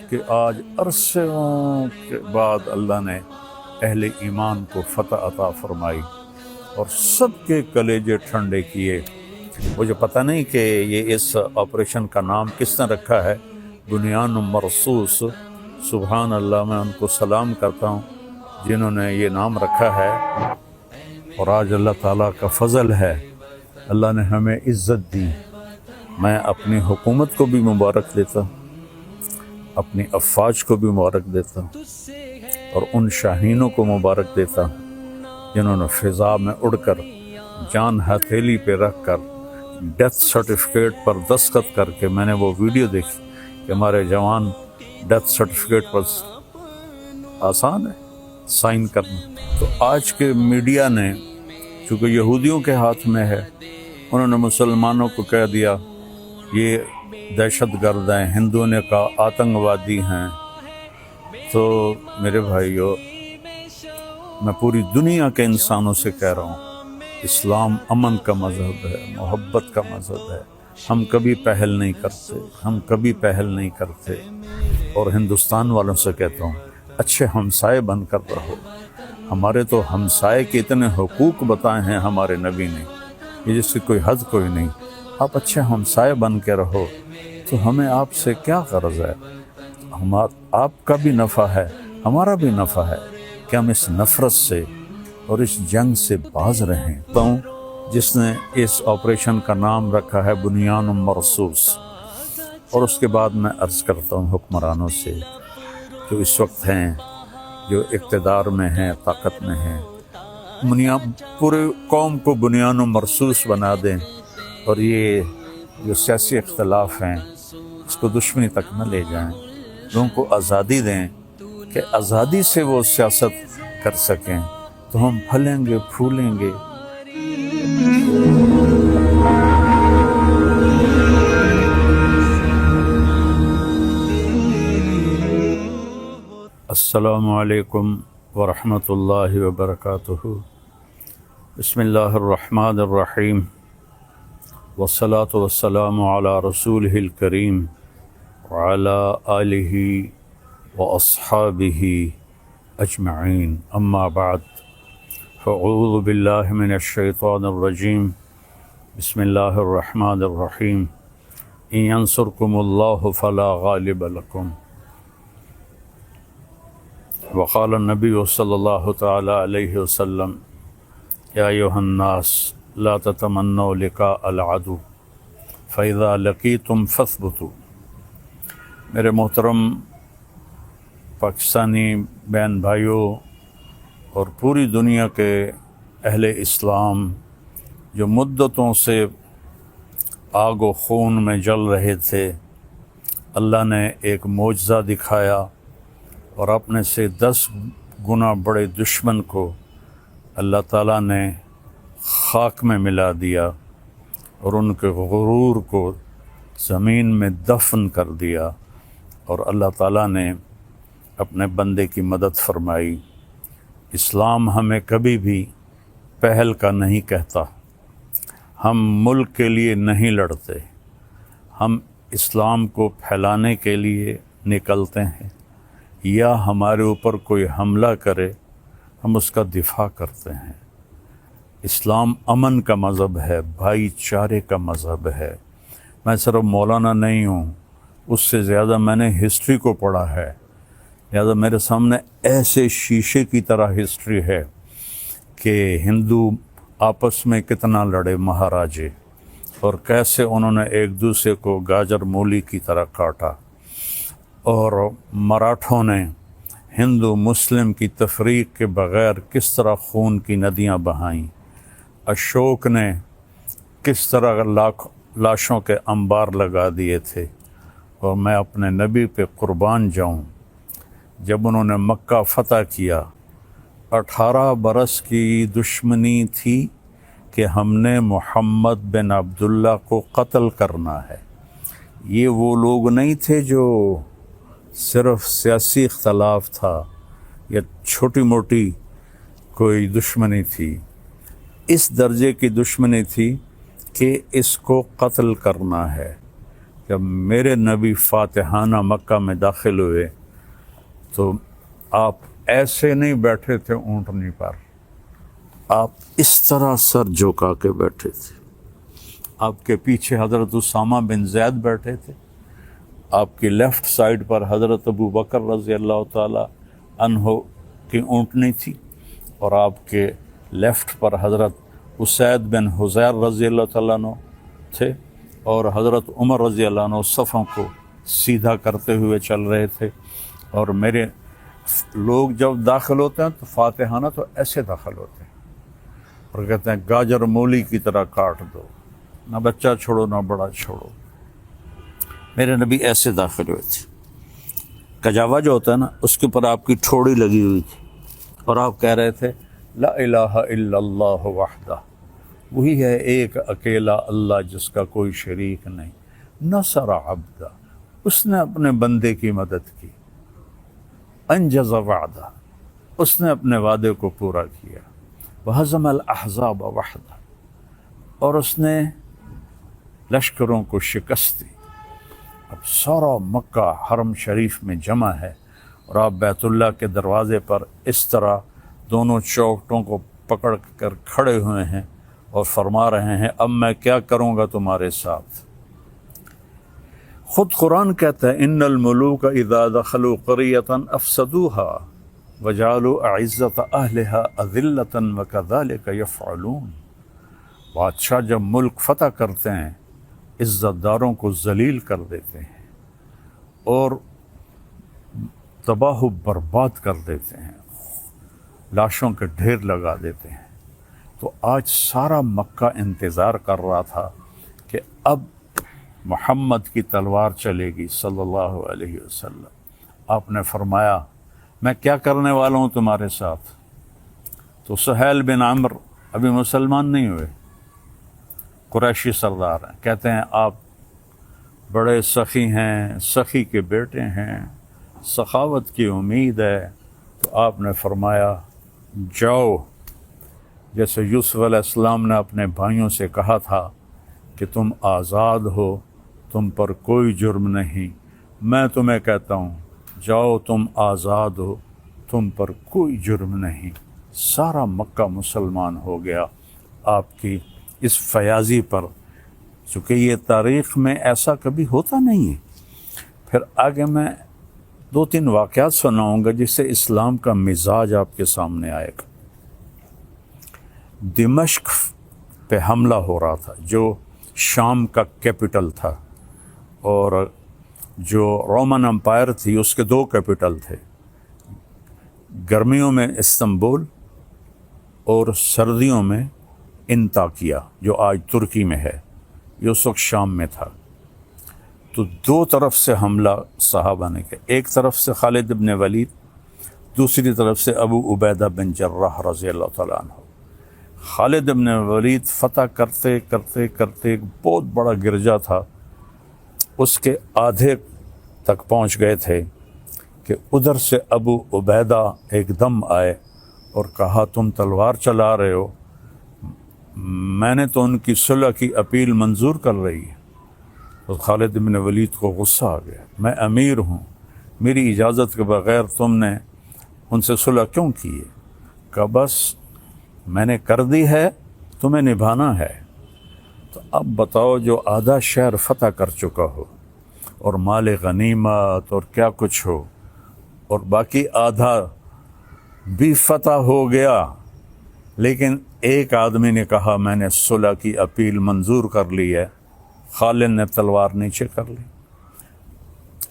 کہ آج عرصوں کے بعد اللہ نے اہل ایمان کو فتح عطا فرمائی اور سب کے کلیجے ٹھنڈے کیے۔ مجھے پتہ نہیں کہ یہ اس آپریشن کا نام کس نے رکھا ہے، بنیان مرصوص۔ سبحان اللہ، میں ان کو سلام کرتا ہوں جنہوں نے یہ نام رکھا ہے۔ اور آج اللہ تعالیٰ کا فضل ہے، اللہ نے ہمیں عزت دی۔ میں اپنی حکومت کو بھی مبارک دیتا ہوں، اپنی افواج کو بھی مبارک دیتا ہوں، اور ان شاہینوں کو مبارک دیتا ہوں جنہوں نے فضا میں اڑ کر جان ہتھیلی پہ رکھ کر ڈیتھ سرٹیفکیٹ پر دستخط کر کے، میں نے وہ ویڈیو دیکھی کہ ہمارے جوان ڈیتھ سرٹیفکیٹ پر آسان ہے سائن کرنا۔ تو آج کے میڈیا نے، چونکہ یہودیوں کے ہاتھ میں ہے، انہوں نے مسلمانوں کو کہہ دیا یہ دہشت گرد ہیں، ہندوؤں نے کہا آتنکوادی ہیں۔ تو میرے بھائیو، میں پوری دنیا کے انسانوں سے کہہ رہا ہوں، اسلام امن کا مذہب ہے، محبت کا مذہب ہے۔ ہم کبھی پہل نہیں کرتے، ہم کبھی پہل نہیں کرتے۔ اور ہندوستان والوں سے کہتا ہوں، اچھے ہمسائے بن کر رہو۔ ہمارے تو ہمسائے کے اتنے حقوق بتائے ہیں ہمارے نبی نے، یہ جس کی کوئی حد کوئی نہیں۔ آپ اچھے ہمسائے بن کے رہو تو ہمیں آپ سے کیا غرض ہے؟ آپ کا بھی نفع ہے، ہمارا بھی نفع ہے کہ ہم اس نفرت سے اور اس جنگ سے باز رہیں۔ جس نے اس آپریشن کا نام رکھا ہے بنیان مرصوص۔ اور اس کے بعد میں عرض کرتا ہوں حکمرانوں سے جو اس وقت ہیں، جو اقتدار میں ہیں، طاقت میں ہیں، پورے قوم کو بنیان مرصوص بنا دیں، اور یہ جو سیاسی اختلاف ہیں اس کو دشمنی تک نہ لے جائیں۔ لوگوں کو آزادی دیں کہ آزادی سے وہ سیاست کر سکیں، تو ہم پھلیں گے، پھولیں گے۔ السلام علیکم ورحمۃ اللہ وبرکاتہ۔ بسم اللہ الرحمن الرحیم، والصلاة والسلام علی رسولہ الکریم وعلی آلہ واصحابہ اجمعین، اما بعد، فاعوذ باللہ من الشیطان الرجیم، بسم اللہ الرحمن الرحیم، ان ینصرکم اللہ فلا غالب لکم، وقال النبی صلی اللہ تعالی علیہ وسلم، یا ایھا الناس لا تتمنوا لقاء العدو فاذا لقیتم فاثبتوا۔ میرے محترم پاکستانی بہن بھائیوں اور پوری دنیا کے اہل اسلام جو مدتوں سے آگ و خون میں جل رہے تھے، اللہ نے ایک معجزہ دکھایا اور اپنے سے 10 گنا بڑے دشمن کو اللہ تعالیٰ نے خاک میں ملا دیا اور ان کے غرور کو زمین میں دفن کر دیا، اور اللہ تعالیٰ نے اپنے بندے کی مدد فرمائی۔ اسلام ہمیں کبھی بھی پہل کا نہیں کہتا، ہم ملک کے لیے نہیں لڑتے، ہم اسلام کو پھیلانے کے لیے نکلتے ہیں، یا ہمارے اوپر کوئی حملہ کرے ہم اس کا دفاع کرتے ہیں۔ اسلام امن کا مذہب ہے، بھائی چارے کا مذہب ہے۔ میں صرف مولانا نہیں ہوں، اس سے زیادہ میں نے ہسٹری کو پڑھا ہے، لہذا میرے سامنے ایسے شیشے کی طرح ہسٹری ہے کہ ہندو آپس میں کتنا لڑے مہاراجے، اور کیسے انہوں نے ایک دوسرے کو گاجر مولی کی طرح کاٹا، اور مراٹھوں نے ہندو مسلم کی تفریق کے بغیر کس طرح خون کی ندیاں بہائیں، اشوک نے کس طرح لاشوں کے انبار لگا دیے تھے۔ اور میں اپنے نبی پہ قربان جاؤں، جب انہوں نے مکہ فتح کیا، 18 برس کی دشمنی تھی کہ ہم نے محمد بن عبداللہ کو قتل کرنا ہے۔ یہ وہ لوگ نہیں تھے جو صرف سیاسی اختلاف تھا یا چھوٹی موٹی کوئی دشمنی تھی، اس درجے کی دشمنی تھی کہ اس کو قتل کرنا ہے۔ جب میرے نبی فاتحانہ مکہ میں داخل ہوئے تو آپ ایسے نہیں بیٹھے تھے اونٹنی پر، آپ اس طرح سر جھکا کے بیٹھے تھے۔ آپ کے پیچھے حضرت اسامہ بن زید بیٹھے تھے، آپ کی لیفٹ سائڈ پر حضرت ابو بکر رضی اللہ تعالی عنہ کی اونٹنی تھی، اور آپ کے لیفٹ پر حضرت اسید بن حضیر رضی اللہ تعالیٰ عنہ تھے، اور حضرت عمر رضی اللہ عنہ صفوں کو سیدھا کرتے ہوئے چل رہے تھے۔ اور میرے لوگ جب داخل ہوتے ہیں تو فاتحانہ تو ایسے داخل ہوتے ہیں اور کہتے ہیں گاجر مولی کی طرح کاٹ دو، نہ بچہ چھوڑو نہ بڑا چھوڑو۔ میرے نبی ایسے داخل ہوئے تھے، کجاوا جو ہوتا ہے نا اس کے اوپر آپ کی ٹھوڑی لگی ہوئی تھی، اور آپ کہہ رہے تھے لا الہ الا اللہ وحدہ، وہی ہے ایک اکیلا اللہ جس کا کوئی شریک نہیں، نصر عبدہ، اس نے اپنے بندے کی مدد کی، انجز وعدہ، اس نے اپنے وعدے کو پورا کیا، وہزم الاحزاب وحدہ، اور اس نے لشکروں کو شکست دی۔ اب سارا مکہ حرم شریف میں جمع ہے، اور آپ بیت اللہ کے دروازے پر اس طرح دونوں چوکھٹوں کو پکڑ کر کھڑے ہوئے ہیں اور فرما رہے ہیں اب میں کیا کروں گا تمہارے ساتھ۔ خود قرآن کہتا ہے ان الملوک اذا دخلوا قریۃ افسدوها وجعلوا اعزۃ اہلها اذلۃ وکذلک یفعلون۔ بادشاہ جب ملک فتح کرتے ہیں عزت داروں کو ذلیل کر دیتے ہیں اور تباہ و برباد کر دیتے ہیں، لاشوں کے ڈھیر لگا دیتے ہیں۔ تو آج سارا مکہ انتظار کر رہا تھا کہ اب محمد کی تلوار چلے گی صلی اللہ علیہ وسلم۔ آپ نے فرمایا میں کیا کرنے والا ہوں تمہارے ساتھ؟ تو سہیل بن عمرو ابھی مسلمان نہیں ہوئے، قریشی سردار ہیں، کہتے ہیں آپ بڑے سخی ہیں، سخی کے بیٹے ہیں، سخاوت کی امید ہے۔ تو آپ نے فرمایا جاؤ، جیسے یوسف علیہ السلام نے اپنے بھائیوں سے کہا تھا کہ تم آزاد ہو، تم پر کوئی جرم نہیں، میں تمہیں کہتا ہوں جاؤ تم آزاد ہو، تم پر کوئی جرم نہیں۔ سارا مکہ مسلمان ہو گیا آپ کی اس فیاضی پر، چونکہ یہ تاریخ میں ایسا کبھی ہوتا نہیں ہے۔ پھر آگے میں 2-3 واقعات سناؤں گا جس سے اسلام کا مزاج آپ کے سامنے آئے گا۔ دمشق پہ حملہ ہو رہا تھا جو شام کا کیپٹل تھا، اور جو رومن امپائر تھی اس کے 2 کیپٹل تھے، گرمیوں میں استنبول اور سردیوں میں انطاکیہ جو آج ترکی میں ہے، یہ اس وقت شام میں تھا۔ تو 2 طرف سے حملہ صحابہ نے کیا، ایک طرف سے خالد بن ولید، دوسری طرف سے ابو عبیدہ بن جراح رضی اللہ تعالیٰ عنہ۔ خالد بن ولید فتح کرتے کرتے کرتے ایک بہت بڑا گرجا تھا، اس کے آدھے تک پہنچ گئے تھے کہ ادھر سے ابو عبیدہ ایک دم آئے اور کہا تم تلوار چلا رہے ہو، میں نے تو ان کی صلح کی اپیل منظور کر رہی ہے۔ تو خالد بن ولید کو غصہ آ گیا، میں امیر ہوں، میری اجازت کے بغیر تم نے ان سے صلح کیوں کی ہے؟ کہ بس میں نے کر دی ہے، تمہیں نبھانا ہے۔ تو اب بتاؤ جو آدھا شہر فتح کر چکا ہو اور مال غنیمت اور کیا کچھ ہو، اور باقی آدھا بھی فتح ہو گیا، لیکن ایک آدمی نے کہا میں نے صلح کی اپیل منظور کر لی ہے، خالد نے تلوار نیچے کر لی،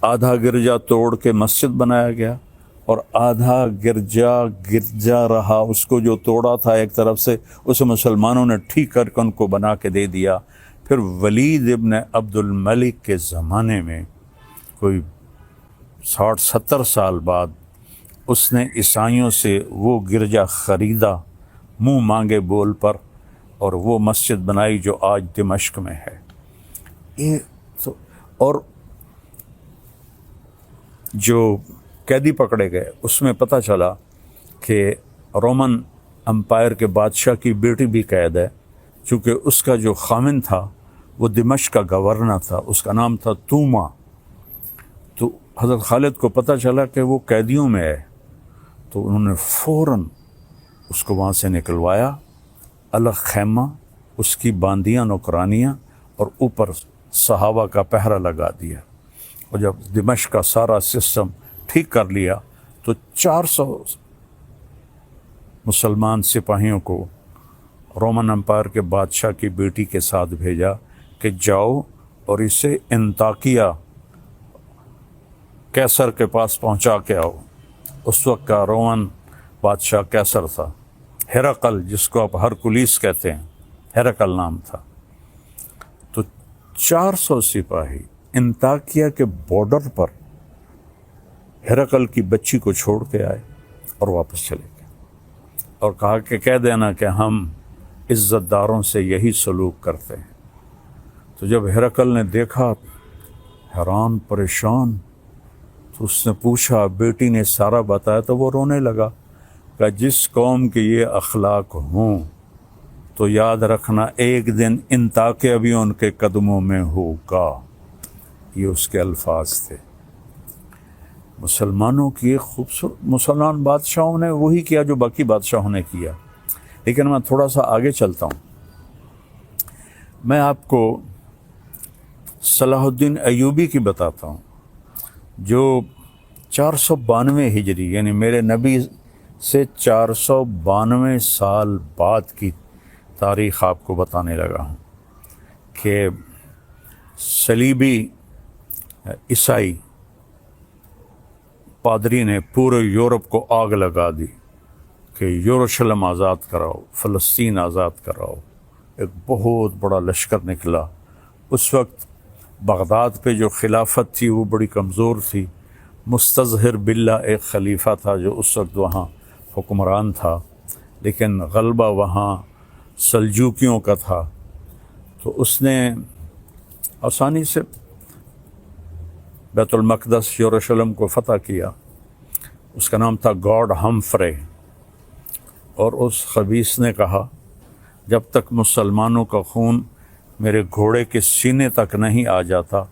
آدھا گرجا توڑ کے مسجد بنایا گیا اور آدھا گرجا رہا، اس کو جو توڑا تھا ایک طرف سے اسے مسلمانوں نے ٹھیک کر کے ان کو بنا کے دے دیا۔ پھر ولید ابن عبد الملک کے زمانے میں کوئی 60-70 سال بعد اس نے عیسائیوں سے وہ گرجا خریدا منہ مانگے بول پر، اور وہ مسجد بنائی جو آج دمشق میں ہے۔ یہ تو اور جو قیدی پکڑے گئے اس میں پتہ چلا کہ رومن امپائر کے بادشاہ کی بیٹی بھی قید ہے، چونکہ اس کا جو خامن تھا وہ دمشق کا گورنر تھا، اس کا نام تھا توما۔ تو حضرت خالد کو پتہ چلا کہ وہ قیدیوں میں ہے، تو انہوں نے فوراً اس کو وہاں سے نکلوایا، الگ خیمہ، اس کی باندیاں نوکرانیاں، اور اوپر صحابہ کا پہرا لگا دیا۔ اور جب دمشق کا سارا سسٹم ٹھیک کر لیا تو 400 مسلمان سپاہیوں کو رومن امپائر کے بادشاہ کی بیٹی کے ساتھ بھیجا کہ جاؤ اور اسے انطاکیہ کیسر کے پاس پہنچا کے آؤ۔ اس وقت کا رومن بادشاہ کیسر تھا، ہرقل جس کو آپ ہرکلیس کہتے ہیں، ہرقل نام تھا۔ تو 400 سپاہی انطاکیہ کے بارڈر پر ہرقل کی بچی کو چھوڑ کے آئے اور واپس چلے گئے، اور کہا کہ کہہ دینا کہ ہم عزت داروں سے یہی سلوک کرتے ہیں۔ تو جب ہرقل نے دیکھا، حیران پریشان، تو اس نے پوچھا، بیٹی نے سارا بتایا، تو وہ رونے لگا کہ جس قوم کے یہ اخلاق ہوں تو یاد رکھنا ایک دن انطاکیہ بھی ان کے قدموں میں ہوگا۔ یہ اس کے الفاظ تھے۔ مسلمانوں کی خوبصورت، مسلمان بادشاہوں نے وہی کیا جو باقی بادشاہوں نے کیا۔ لیکن میں تھوڑا سا آگے چلتا ہوں، میں آپ کو صلاح الدین ایوبی کی بتاتا ہوں، جو 492 ہجری یعنی میرے نبی سے 492 سال بعد کی تاریخ آپ کو بتانے لگا ہوں کہ صلیبی عیسائی پادری نے پورے یورپ کو آگ لگا دی کہ یروشلم آزاد کراؤ، فلسطین آزاد کراؤ۔ ایک بہت بڑا لشکر نکلا۔ اس وقت بغداد پہ جو خلافت تھی وہ بڑی کمزور تھی۔ مستظہر باللہ ایک خلیفہ تھا جو اس وقت وہاں حکمران تھا، لیکن غلبہ وہاں سلجوکیوں کا تھا، تو اس نے آسانی سے بیت المقدس یروشلم کو فتح کیا۔ اس کا نام تھا گاڈ ہمفرے، اور اس خبیث نے کہا جب تک مسلمانوں کا خون میرے گھوڑے کے سینے تک نہیں آ جاتا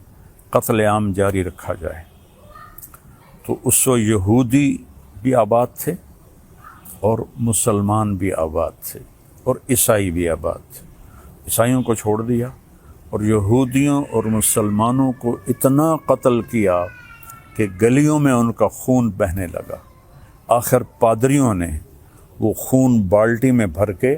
قتل عام جاری رکھا جائے۔ تو اس وقت یہودی بھی آباد تھے اور مسلمان بھی آباد تھے اور عیسائی بھی آباد تھے۔ عیسائیوں کو چھوڑ دیا اور یہودیوں اور مسلمانوں کو اتنا قتل کیا کہ گلیوں میں ان کا خون بہنے لگا۔ آخر پادریوں نے وہ خون بالٹی میں بھر کے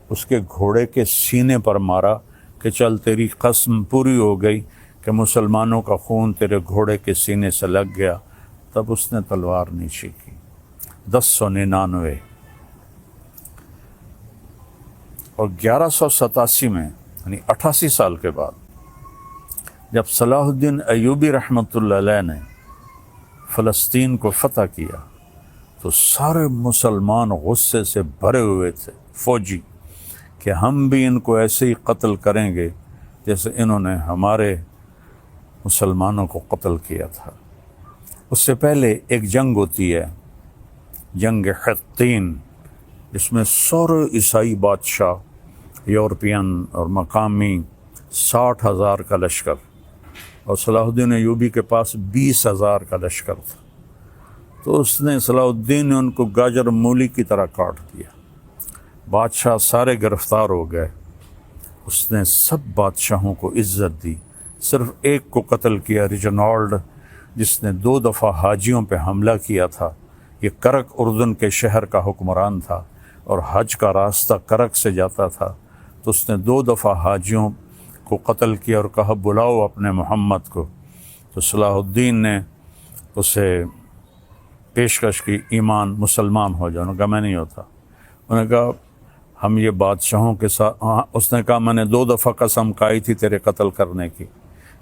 اس کے گھوڑے کے سینے پر مارا کہ چل تیری قسم پوری ہو گئی کہ مسلمانوں کا خون تیرے گھوڑے کے سینے سے لگ گیا۔ تب اس نے تلوار نیچے کی۔ 1099 اور 1187 میں یعنی 88 سال کے بعد جب صلاح الدین ایوبی رحمۃ اللہ علیہ نے فلسطین کو فتح کیا تو سارے مسلمان غصے سے بھرے ہوئے تھے، فوجی، کہ ہم بھی ان کو ایسے ہی قتل کریں گے جیسے انہوں نے ہمارے مسلمانوں کو قتل کیا تھا۔ اس سے پہلے ایک جنگ ہوتی ہے، جنگ حطین، جس میں سارے عیسائی بادشاہ یورپین اور مقامی 60,000 کا لشکر، اور صلاح الدین ایوبی کے پاس 20,000 کا لشکر تھا۔ تو اس نے صلاح الدین نے ان کو گاجر مولی کی طرح کاٹ دیا۔ بادشاہ سارے گرفتار ہو گئے۔ اس نے سب بادشاہوں کو عزت دی، صرف ایک کو قتل کیا، ریجنالڈ، جس نے 2 دفعہ حاجیوں پہ حملہ کیا تھا۔ یہ کرک اردن کے شہر کا حکمران تھا اور حج کا راستہ کرک سے جاتا تھا، تو اس نے 2 دفعہ حاجیوں کو قتل کیا اور کہا بلاؤ اپنے محمد کو۔ تو صلاح الدین نے اسے پیشکش کی ایمان، مسلمان ہو جاؤ۔ انہوں نے کہا میں نہیں ہوتا۔ انہوں نے کہا ہم یہ بادشاہوں کے ساتھ، اس نے کہا میں نے 2 دفعہ قسم کھائی تھی تیرے قتل کرنے کی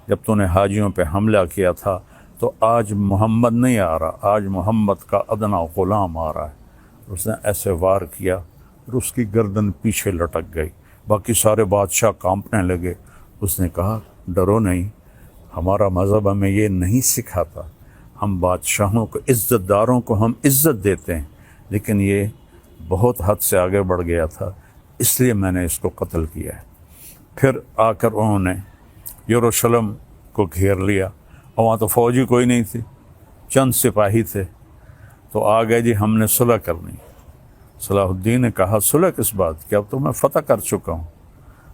جب تو نے حاجیوں پہ حملہ کیا تھا، تو آج محمد نہیں آ رہا، آج محمد کا ادنا غلام آ رہا ہے۔ اس نے ایسے وار کیا اور اس کی گردن پیچھے لٹک گئی۔ باقی سارے بادشاہ کانپنے لگے۔ اس نے کہا ڈرو نہیں، ہمارا مذہب ہمیں یہ نہیں سکھاتا، ہم بادشاہوں کو، عزت داروں کو ہم عزت دیتے ہیں، لیکن یہ بہت حد سے آگے بڑھ گیا تھا، اس لیے میں نے اس کو قتل کیا ہے۔ پھر آ کر انہوں نے یروشلم کو گھیر لیا، اور وہاں تو فوجی کوئی نہیں تھی، چند سپاہی تھے، تو آ گئے جی ہم نے صلح کرنی۔ صلاح الدین نے کہا صلح کس بات کی، اب تو میں فتح کر چکا ہوں،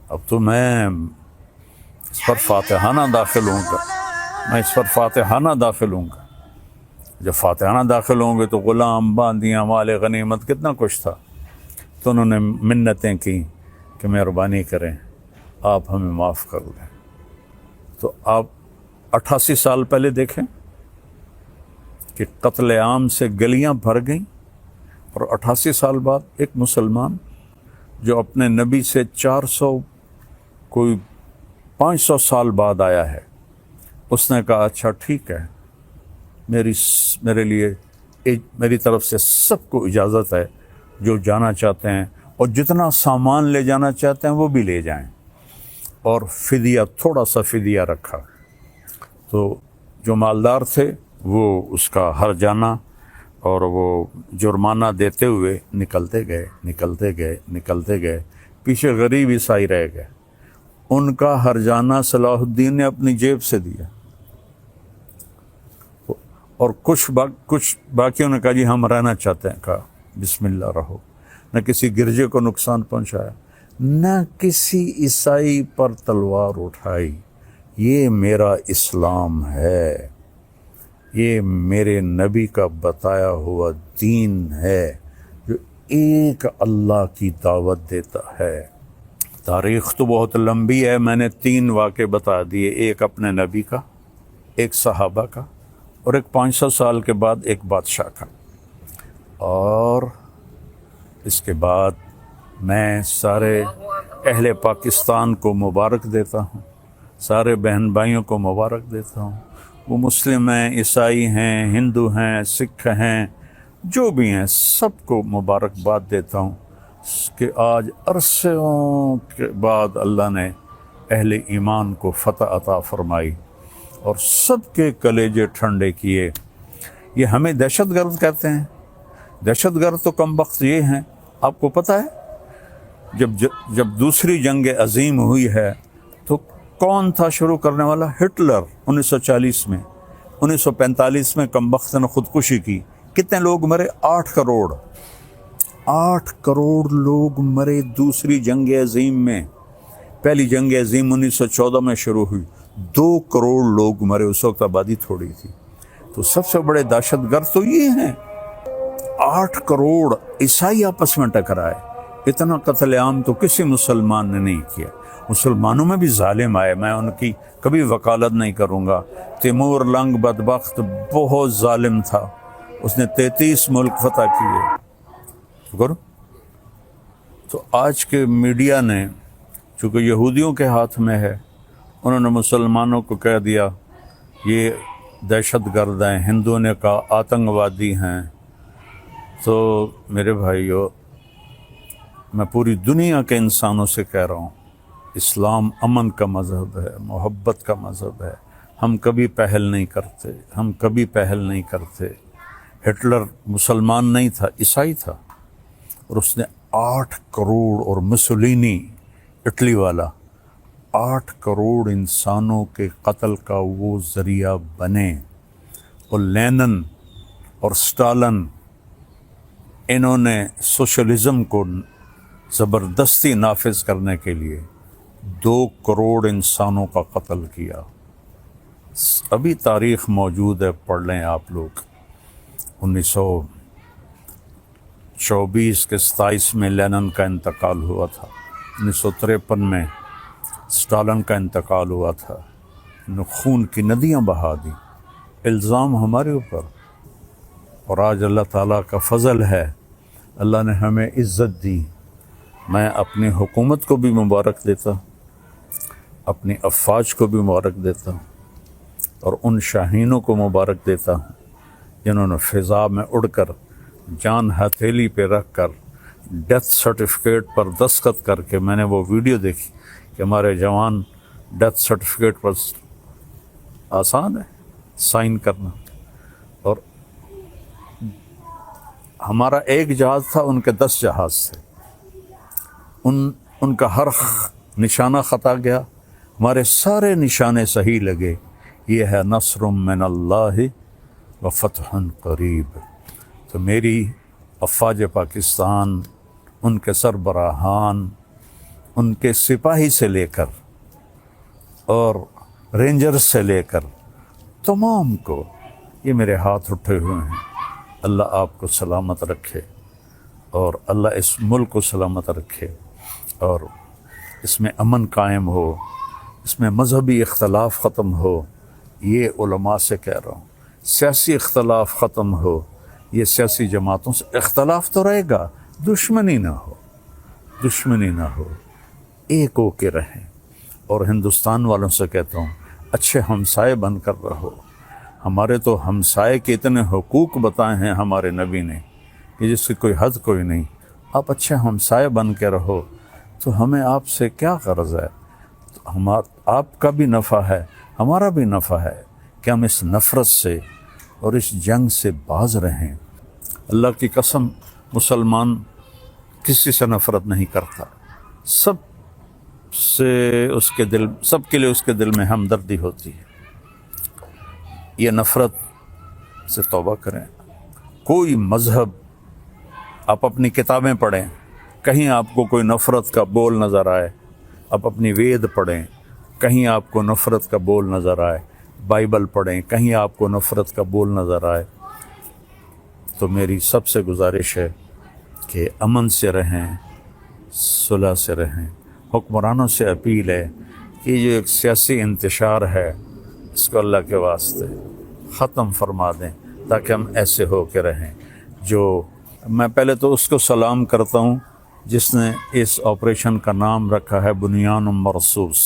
اب تو میں اس پر فاتحانہ داخل ہوں گا، میں اس پر فاتحانہ داخل ہوں گا۔ جب فاتحانہ داخل ہوں گے تو غلام، باندیاں، مال غنیمت، کتنا کچھ تھا۔ تو انہوں نے منتیں کی کہ مہربانی کریں آپ ہمیں معاف کر دیں۔ تو آپ 88 سال پہلے دیکھیں کہ قتل عام سے گلیاں بھر گئیں، اور 88 سال بعد ایک مسلمان جو اپنے نبی سے 500 سال بعد آیا ہے، اس نے کہا اچھا ٹھیک ہے، میرے لیے میری طرف سے سب کو اجازت ہے، جو جانا چاہتے ہیں اور جتنا سامان لے جانا چاہتے ہیں وہ بھی لے جائیں، اور فدیہ، تھوڑا سا فدیہ رکھا۔ تو جو مالدار تھے وہ اس کا ہرجانہ اور وہ جرمانہ دیتے ہوئے نکلتے گئے، پیچھے غریب عیسائی رہ گئے، ان کا ہرجانہ صلاح الدین نے اپنی جیب سے دیا، اور کچھ باقیوں نے کہا جی ہم رہنا چاہتے ہیں، کہا بسم اللہ رہو۔ نہ کسی گرجے کو نقصان پہنچایا، نہ کسی عیسائی پر تلوار اٹھائی۔ یہ میرا اسلام ہے، یہ میرے نبی کا بتایا ہوا دین ہے جو ایک اللہ کی دعوت دیتا ہے۔ تاریخ تو بہت لمبی ہے، میں نے 3 واقعے بتا دیے، ایک اپنے نبی کا، ایک صحابہ کا، اور ایک 500 سال کے بعد ایک بادشاہ کا۔ اور اس کے بعد میں سارے اہل پاکستان کو مبارک دیتا ہوں، سارے بہن بھائیوں کو مبارک دیتا ہوں، وہ مسلم ہیں، عیسائی ہیں، ہندو ہیں، سکھ ہیں، جو بھی ہیں، سب کو مبارکباد دیتا ہوں کہ آج عرصوں کے بعد اللہ نے اہل ایمان کو فتح عطا فرمائی اور سب کے کلیجے ٹھنڈے کیے۔ یہ ہمیں دہشت گرد کہتے ہیں، دہشت گرد تو کم بخت یہ ہیں۔ آپ کو پتہ ہے جب دوسری جنگ عظیم ہوئی ہے تو کون تھا شروع کرنے والا؟ ہٹلر 1940 میں، 1945 میں کم بخت نے خودکشی کی۔ کتنے لوگ مرے؟ 8 کروڑ 8 کروڑ لوگ مرے دوسری جنگ عظیم میں۔ پہلی جنگ عظیم 1914 میں شروع ہوئی، 2 کروڑ لوگ مرے، اس وقت آبادی تھوڑی تھی۔ تو سب سے بڑے دہشت گرد تو یہ ہیں، 8 کروڑ عیسائی آپس میں ٹکرائے۔ اتنا قتل عام تو کسی مسلمان نے نہیں کیا۔ مسلمانوں میں بھی ظالم آئے، میں ان کی کبھی وکالت نہیں کروں گا۔ تیمور لنگ بدبخت بہت ظالم تھا، اس نے 33 ملک فتح کیے۔ تو آج کے میڈیا نے، چونکہ یہودیوں کے ہاتھ میں ہے، انہوں نے مسلمانوں کو کہہ دیا یہ دہشت گرد ہیں، ہندوؤں نے کہا آتنکوادی ہیں۔ تو میرے بھائیو، میں پوری دنیا کے انسانوں سے کہہ رہا ہوں، اسلام امن کا مذہب ہے، محبت کا مذہب ہے۔ ہم کبھی پہل نہیں کرتے۔ ہٹلر مسلمان نہیں تھا، عیسائی تھا، اور اس نے 8 کروڑ، اور مسولینی اٹلی والا 8 کروڑ انسانوں کے قتل کا وہ ذریعہ بنے۔ اور لینن اور سٹالن، انہوں نے سوشلزم کو زبردستی نافذ کرنے کے لیے 2 کروڑ انسانوں کا قتل کیا۔ ابھی تاریخ موجود ہے، پڑھ لیں آپ لوگ۔ 1924 کے 27 میں لینن کا انتقال ہوا تھا، 1953 میں سٹالن کا انتقال ہوا تھا۔ خون کی ندیاں بہا دی، الزام ہمارے اوپر، اور آج اللہ تعالیٰ کا فضل ہے، اللہ نے ہمیں عزت دی۔ میں اپنی حکومت کو بھی مبارک دیتا ہوں، اپنی افواج کو بھی مبارک دیتا ہوں، اور ان شاہینوں کو مبارک دیتا ہوں جنہوں نے فضا میں اڑ کر، جان ہتھیلی پہ رکھ کر، ڈیتھ سرٹیفکیٹ پر دستخط کر کے، میں نے وہ ویڈیو دیکھی کہ ہمارے جوان ڈیتھ سرٹیفکیٹ پر، آسان ہے سائن کرنا، اور ہمارا ایک جہاز تھا، ان کے 10 جہاز تھے، ان کا ہر نشانہ خطا گیا، ہمارے سارے نشانے صحیح لگے، یہ ہے نصر من اللہ و فتح قریب۔ تو میری افواج پاکستان، ان کے سربراہان، ان کے سپاہی سے لے کر اور رینجر سے لے کر تمام کو، یہ میرے ہاتھ اٹھے ہوئے ہیں، اللہ آپ کو سلامت رکھے اور اللہ اس ملک کو سلامت رکھے اور اس میں امن قائم ہو، اس میں مذہبی اختلاف ختم ہو۔ یہ علماء سے کہہ رہا ہوں، سیاسی اختلاف ختم ہو، یہ سیاسی جماعتوں سے اختلاف تو رہے گا، دشمنی نہ ہو، دشمنی نہ ہو، ایک ہو کے رہیں۔ اور ہندوستان والوں سے کہتا ہوں، اچھے ہمسائے بن کر رہو۔ ہمارے تو ہمسائے کے اتنے حقوق بتائے ہیں ہمارے نبی نے کہ جس کی کوئی حد کوئی نہیں۔ آپ اچھے ہمسائے بن کے رہو تو ہمیں آپ سے کیا غرض ہے؟ آپ کا بھی نفع ہے، ہمارا بھی نفع ہے کہ ہم اس نفرت سے اور اس جنگ سے باز رہیں۔ اللہ کی قسم، مسلمان کسی سے نفرت نہیں کرتا، سب سے اس کے دل، سب کے لیے اس کے دل میں ہمدردی ہوتی ہے۔ یہ نفرت سے توبہ کریں۔ کوئی مذہب، آپ اپنی کتابیں پڑھیں، کہیں آپ کو کوئی نفرت کا بول نظر آئے، آپ اپنی وید پڑھیں، کہیں آپ کو نفرت کا بول نظر آئے، بائبل پڑھیں، کہیں آپ کو نفرت کا بول نظر آئے، تو میری سب سے گزارش ہے کہ امن سے رہیں، صلح سے رہیں۔ حکمرانوں سے اپیل ہے کہ یہ جو ایک سیاسی انتشار ہے، اس کو اللہ کے واسطے ختم فرما دیں تاکہ ہم ایسے ہو کے رہیں۔ جو میں پہلے تو اس کو سلام کرتا ہوں جس نے اس آپریشن کا نام رکھا ہے بنیان مرصوص،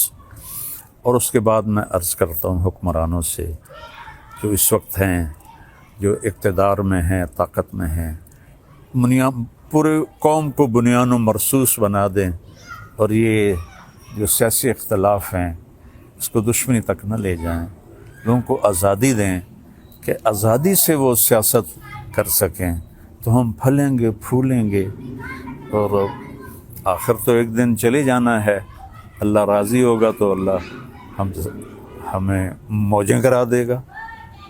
اور اس کے بعد میں عرض کرتا ہوں حکمرانوں سے جو اس وقت ہیں، جو اقتدار میں ہیں، طاقت میں ہیں، پورے قوم کو بنیان مرصوص بنا دیں اور یہ جو سیاسی اختلاف ہیں اس کو دشمنی تک نہ لے جائیں، لوگوں کو آزادی دیں کہ آزادی سے وہ سیاست کر سکیں، تو ہم پھلیں گے، پھولیں گے، اور آخر تو ایک دن چلے جانا ہے۔ اللہ راضی ہوگا تو اللہ ہمیں موجیں کرا دے گا۔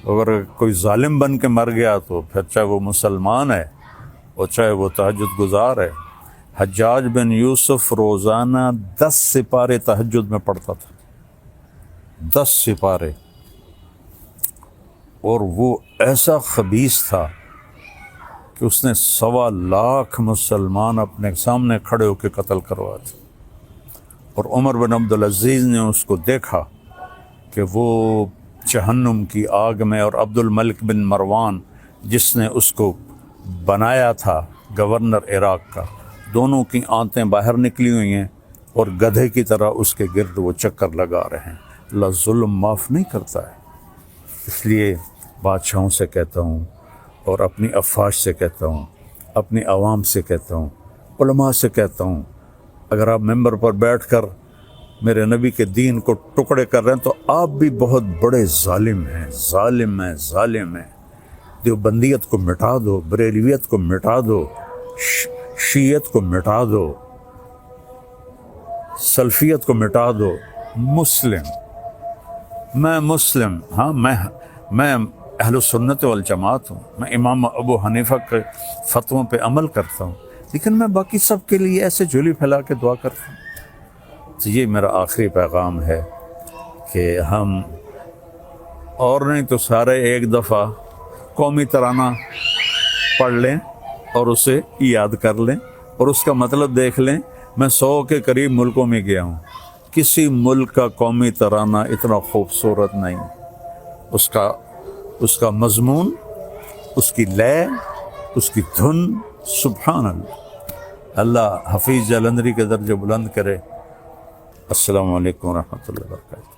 اگر کوئی ظالم بن کے مر گیا تو پھر چاہے وہ مسلمان ہے اور چاہے وہ تہجد گزار ہے۔ حجاج بن یوسف روزانہ 10 سپارے تہجد میں پڑھتا تھا، 10 سپارے، اور وہ ایسا خبیث تھا کہ اس نے 1.25 لاکھ مسلمان اپنے سامنے کھڑے ہو کے قتل کروائے تھے۔ اور عمر بن عبدالعزیز نے اس کو دیکھا کہ وہ جہنم کی آگ میں، اور عبد الملک بن مروان جس نے اس کو بنایا تھا گورنر عراق کا، دونوں کی آنتیں باہر نکلی ہوئی ہیں اور گدھے کی طرح اس کے گرد وہ چکر لگا رہے ہیں۔ اللہ ظلم معاف نہیں کرتا ہے۔ اس لیے بادشاہوں سے کہتا ہوں اور اپنی افواج سے کہتا ہوں، اپنی عوام سے کہتا ہوں، علماء سے کہتا ہوں، اگر آپ ممبر پر بیٹھ کر میرے نبی کے دین کو ٹکڑے کر رہے ہیں تو آپ بھی بہت بڑے ظالم ہیں، ظالم ہیں، ظالم ہیں۔ دیوبندیت کو مٹا دو، بریلویت کو مٹا دو، شیعت کو مٹا دو، سلفیت کو مٹا دو۔ میں مسلم، ہاں میں اہل سنت والجماعت ہوں، میں امام ابو حنیفہ کے فتووں پہ عمل کرتا ہوں، لیکن میں باقی سب کے لیے ایسے جھولی پھیلا کے دعا کرتا ہوں۔ تو یہ میرا آخری پیغام ہے کہ ہم اور نہیں تو سارے ایک دفعہ قومی ترانہ پڑھ لیں اور اسے یاد کر لیں اور اس کا مطلب دیکھ لیں۔ میں 100 کے قریب ملکوں میں گیا ہوں، کسی ملک کا قومی ترانہ اتنا خوبصورت نہیں، اس کا مضمون، اس کی لے، اس کی دھن، سبحان اللہ۔ اللہ حفیظ جلندری کے درجے بلند کرے۔ السلام علیکم ورحمۃ اللہ وبرکاتہ۔